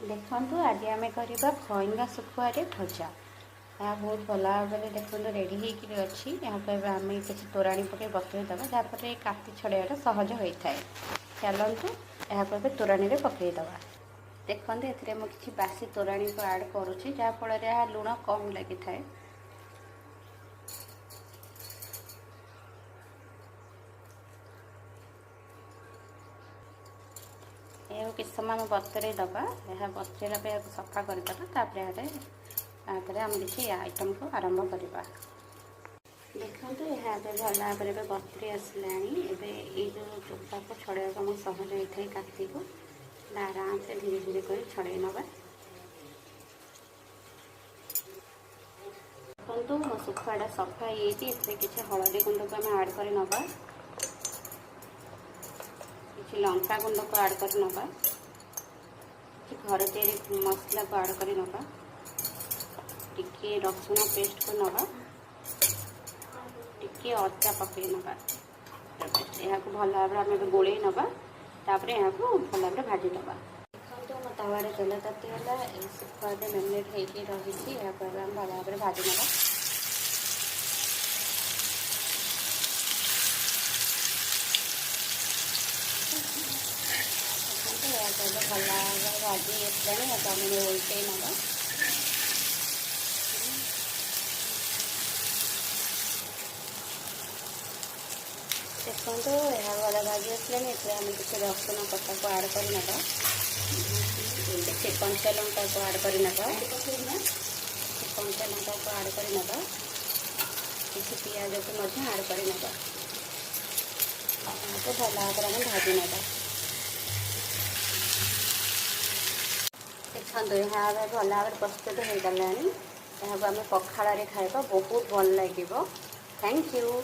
देखु आज आम करवा खईंगा शुखुआ भजा। यह बहुत भल भाव देखो रेडी होगी। यहाँ आम किसी तोराणी पकड़ बतुरे देवा जहाँफल काटी छड़ाइटा सहज होता है। चलतु यहाँ तोराणी में पकईदे। देखते ए किसी बासी तोराणी को आड करुच्ची जहाँफल लुण कम लगी था। यह किस समय बतुरे दबा। यह बतुरेला सफा करदे आम किसी आइटम को आरंभ करवा। देखो यहाँ भल भाव में बतुरी आसला। ये जो चोपा को छड़ाई आम सहज होता है। काटी को आराम से धीरे धीरे कर छड़ाई नवा। देखो मो शुखुआटा सफा हो किसी हलदी गुंड को आम आड कर नवा। किसी लंका गुंड को आड कर नवा। घर तैयारी मसला को आड कर नवा। टिके रसुण पेस्ट को नवा। टिके अदा पकई नवा। यहाँ भल भाव में गोल नवा। यहाँ को भल भाव में भाजी नवा। देखो मो तवे तेल तातीगला। शुखुआ मैरिनेट होकर रही है। भल भाव में भाजी नवा। भल भाजी आसला उल्टे नवा। देखो यह भल भाजी आसला। आम किसी रसुण कटा को आड कर नवा। किसी कंचा लंका को आड कर नवा। कंचा लंका को आड कर नवा। किसी पियाज को आड कर नवा। भल भाव में भाजी नवा। देखो यहाँ भल भाव प्रस्तुत हो गलानी। यहाँ आम पखाड़ खाइबा बहुत भल लगे। Thank you.